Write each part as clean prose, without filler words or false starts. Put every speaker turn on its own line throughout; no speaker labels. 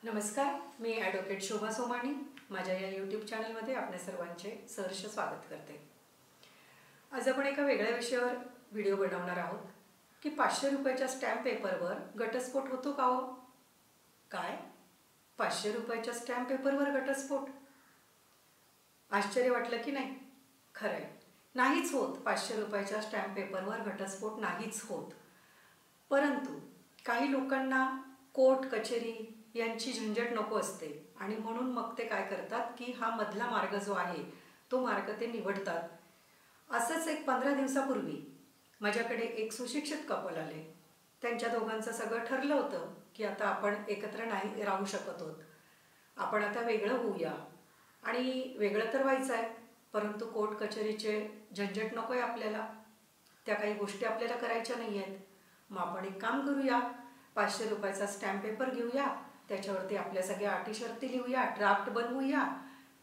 नमस्कार, मी ॲडव्होकेट शोभा सोमाणी माझ्या या यूट्यूब चॅनलमध्ये आपल्या सर्वांचे सहर्ष स्वागत करते। आज आपण एका वेगळ्या विषयावर व्हिडिओ बनवणार आहोत की 500 रुपयाच्या स्टॅम्प पेपरवर घटस्फोट होतो का हो? काय 500 रुपयाच्या स्टॅम्प पेपरवर घटस्फोट? आश्चर्य वाटलं की नाही? खरंय, नाहीच होत। 500 रुपयाच्या स्टॅम्प पेपरवर घटस्फोट नाहीच होत। परंतु काही लोकांना कोर्ट कचेरी यांची झंझट नको असते आणि म्हणून मग ते काय करतात की हा मधला मार्ग जो आहे तो मार्ग ते निवडतात। असंच एक 15 दिवसापूर्वी माझ्याकडे एक सुशिक्षित कपल आले। त्यांच्या दोघांचं सगळं ठरलं होतं की आता आपण एकत्र नाही राहू शकत आहोत, आपण आता वेगळं होऊया आणि वेगळं तर व्हायचं आहे, परंतु कोर्ट कचेरीचे झंझट नको आहे आपल्याला, त्या काही गोष्टी आपल्याला करायच्या नाही आहेत। मग आपण एक काम करूया, 500 रुपयाचा स्टॅम्प पेपर घेऊया, त्याच्यावरती आपल्या सगळ्या अटी शर्ती लिहूया, ड्राफ्ट बनवूया,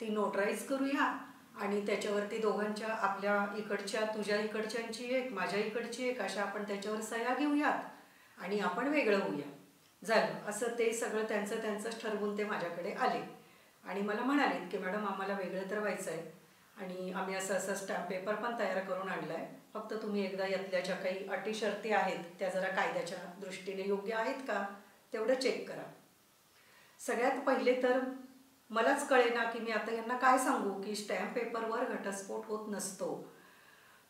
ती नोटराईज करूया आणि त्याच्यावरती दोघांच्या आपल्या इकडच्या तुझ्या इकडच्यांची एक माझ्या इकडची एक अशा आपण त्याच्यावर सह्या घेऊयात आणि आपण वेगळं होऊया। झालं असं ते सगळं त्यांचंच ठरवून ते माझ्याकडे आले आणि मला म्हणाले की मॅडम आम्हाला वेगळं तर व्हायचं आहे आणि आम्ही असं स्टॅम्प पेपर पण तयार करून आणला आहे, फक्त तुम्ही एकदा यातल्या ज्या काही अटी शर्ती आहेत त्या जरा कायद्याच्या दृष्टीने योग्य आहेत का तेवढं चेक करा। सगळ्यात पहिले तर मलाच कळेना की मी आता यांना काय सांगू की स्टॅम्प पेपरवर घटस्फोट होत नसतो।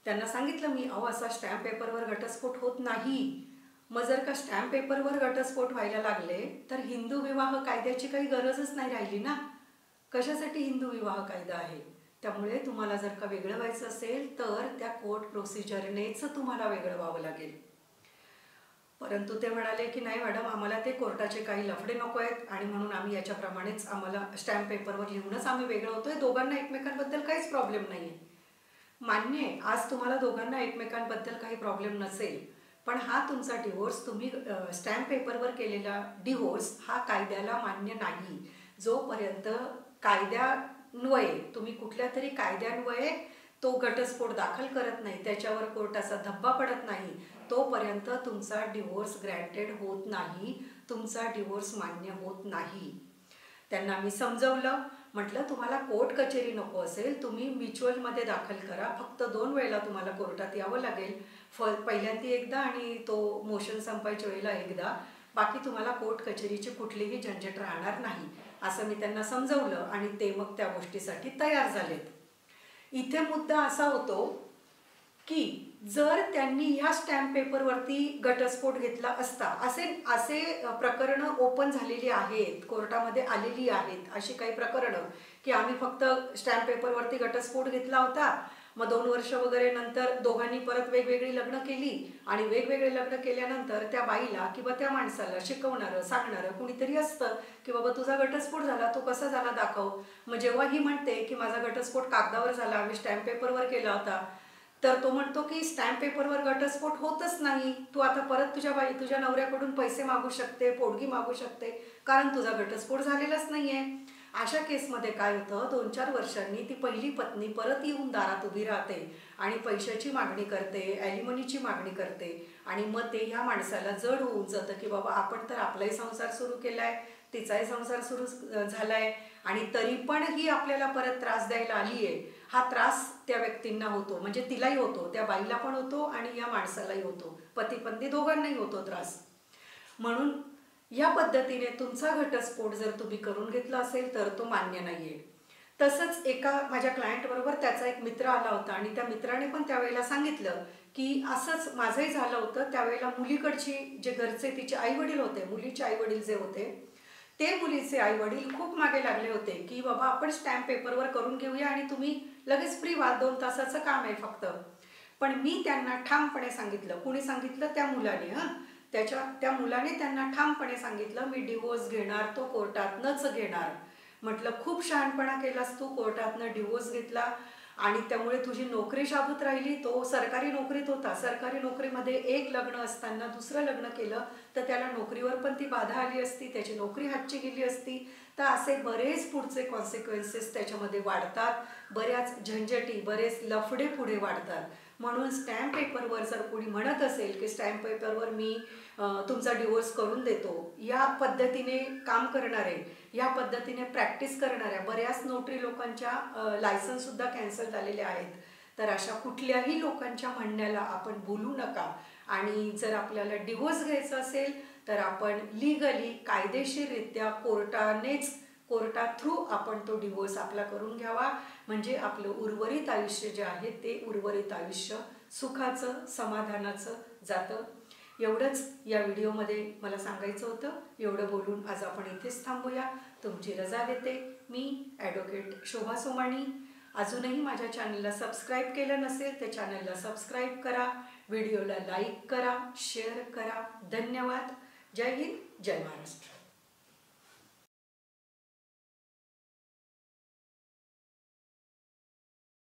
त्यांना सांगितलं मी, अहो असा स्टॅम्प पेपरवर घटस्फोट होत नाही। मग जर का स्टॅम्प पेपरवर घटस्फोट व्हायला लागले तर हिंदू विवाह कायद्याची काही गरजच नाही राहिली ना। कशासाठी हिंदू विवाह कायदा आहे? त्यामुळे तुम्हाला जर का वेगळं व्हायचं असेल तर त्या कोर्ट प्रोसिजरनेच तुम्हाला वेगळं व्हावं लागेल। परंतु ते म्हणाले की नाही मॅडम आम्हाला ते कोर्टाचे काही लफडे नको आहेत आणि म्हणून आम्ही याच्याप्रमाणेच आम्हाला स्टॅम्प पेपरवर लिहूनच आम्ही वेगळं होतोय, दोघांना एकमेकांबद्दल काहीच प्रॉब्लेम नाही आहे। मान्य आहे, आज तुम्हाला दोघांना एकमेकांबद्दल काही प्रॉब्लेम नसेल, पण हा तुमचा डिवोर्स तुम्ही स्टॅम्प पेपरवर केलेला डिवोर्स हा कायद्याला मान्य नाही। जोपर्यंत कायद्यान्वये तुम्ही कुठल्या तरी कायद्यान्वये तो घटस्फोट दाखल करत नाही, त्याच्यावर कोर्टाचा धब्बा पडत नाही, तोपर्यंत तुमचा डिवोर्स ग्रँटेड होत नाही, तुमचा डिवोर्स मान्य होत नाही। त्यांना मी समजवलं, म्हटलं तुम्हाला कोर्ट कचेरी नको असेल तुम्ही म्युच्युअलमध्ये दाखल करा, फक्त 2 वेळेला तुम्हाला कोर्टात यावं लागेल, पहिल्यांदा एकदा आणि तो मोशन संपायच्या वेळेला एकदा, बाकी तुम्हाला कोर्ट कचेरीची कुठलीही झंझट राहणार नाही असं मी त्यांना समजवलं आणि ते मग त्या गोष्टीसाठी तयार झालेत। इथे मुद्दा असा होतो की जर त्यांनी ह्या स्टॅम्प पेपरवरती घटस्फोट घेतला असता, असे प्रकरणं ओपन झालेली आहेत, कोर्टामध्ये आलेली आहेत अशी काही प्रकरणं की आम्ही फक्त स्टॅम्प पेपरवरती घटस्फोट घेतला होता, मग 2 वर्ष वगैरे नंतर दोघांनी परत वेगवेगळी लग्न केली आणि वेगवेगळे लग्न केल्यानंतर त्या बाईला किंवा त्या माणसाला शिकवणारं सांगणारं कुणीतरी असतं की बाबा तुझा घटस्फोट झाला, तो कसा झाला दाखव। मग जेव्हा ही म्हणते की माझा घटस्फोट कागदावर झाला, आम्ही स्टॅम्प पेपरवर केला होता, तर तो म्हणतो की स्टॅम्प पेपरवर घटस्फोट होतच नाही, तू आता परत तुझ्या नवऱ्याकडून पैसे मागू शकते, पोटगी मागू शकते, कारण तुझा घटस्फोट झालेलाच नाहीये। अशा केसमध्ये काय होतं, 2-4 वर्षांनी ती पहिली पत्नी परत येऊन दारात उभी राहते आणि पैशाची मागणी करते, ॲलिमनीची मागणी करते आणि मग ते ह्या माणसाला जड होऊन जातं की बाबा आपण तर आपलाही संसार सुरू केलाय, तिचाही संसार सुरू झालाय आणि तरी पण ही आपल्याला परत त्रास द्यायला आली आहे। हा त्रास त्या व्यक्तींना होतो, म्हणजे तिलाही होतो, त्या बाईला पण होतो आणि या माणसालाही होतो, पती पत्नी दोघांनाही होतो त्रास। म्हणून या पद्धतीने तुमचा घटस्फोट जर तुम्ही करून घेतला असेल तर तो मान्य नाहीये। तसंच एका माझ्या क्लायंटबरोबर त्याचा एक मित्र आला होता आणि त्या मित्राने पण त्यावेळेला सांगितलं की असंच माझंही झालं होतं। त्यावेळेला मुलीकडची जे घरचे तिचे आईवडील होते, मुलीचे आईवडील जे होते ते मुलीचे आईवडील खूप मागे लागले होते की बाबा आपण स्टॅम्प पेपरवर करून घेऊया आणि तुम्ही लगेच फ्री व्हा, 2 तासाचं काम आहे फक्त। पण मी त्यांना ठामपणे सांगितलं, कुणी सांगितलं? त्या मुलाने, त्या मुलाने त्यांना ठामपणे सांगितलं मी डिवोर्स घेणार, तो कोर्टातनंच घेणार। म्हटलं खूप शहाणपणा केलास तू, कोर्टातनं डिवोर्स घेतला आणि त्यामुळे तुझी नोकरी शाबूत राहिली। तो सरकारी नोकरीत होता, सरकारी नोकरीमध्ये एक लग्न असताना दुसरं लग्न केलं तर त्याला नोकरीवर पण ती बाधा आली असती, त्याची नोकरी हातची गेली असती। तर असे बरेच पुढचे कॉन्सिक्वेन्सेस त्याच्यामध्ये वाढतात, बऱ्याच झंझटी, बरेच लफडे पुढे वाढतात। म्हणून स्टॅम्प पेपरवर जर कोणी म्हणत असेल की स्टॅम्प पेपरवर मी तुमचा डिवोर्स करून देतो, या पद्धतीने काम करणारे, या पद्धतीने प्रॅक्टिस करणाऱ्या बऱ्याच नोटरी लोकांच्या लायसन्ससुद्धा कॅन्सल झालेले आहेत. तर अशा कुठल्याही लोकांच्या म्हणण्याला आपण बोलू नका. आणि जर आपल्याला डिवोर्स घ्यायचा असेल तर आपण लिगली कायदेशीररित्या कोर्टा थ्रू आपण तो डिवोर्स आपला करून घ्यावा. म्हणजे आपलं उर्वरित आयुष्य जे आहे ते उर्वरित आयुष्य सुखाचं, समाधानाचं जातं. एवढंच या व्हिडिओमध्ये मला सांगायचं होतं. एवढं बोलून आज आपण इथेच थांबूया. तुमची रजा घेते. मी ॲडव्होकेट शोभा सोमाणी. अजूनही माझ्या चॅनलला सबस्क्राईब केलं नसेल तर चॅनलला सबस्क्राईब करा, व्हिडिओला लाईक करा, शेअर करा. धन्यवाद. जय हिंद, जय महाराष्ट्र.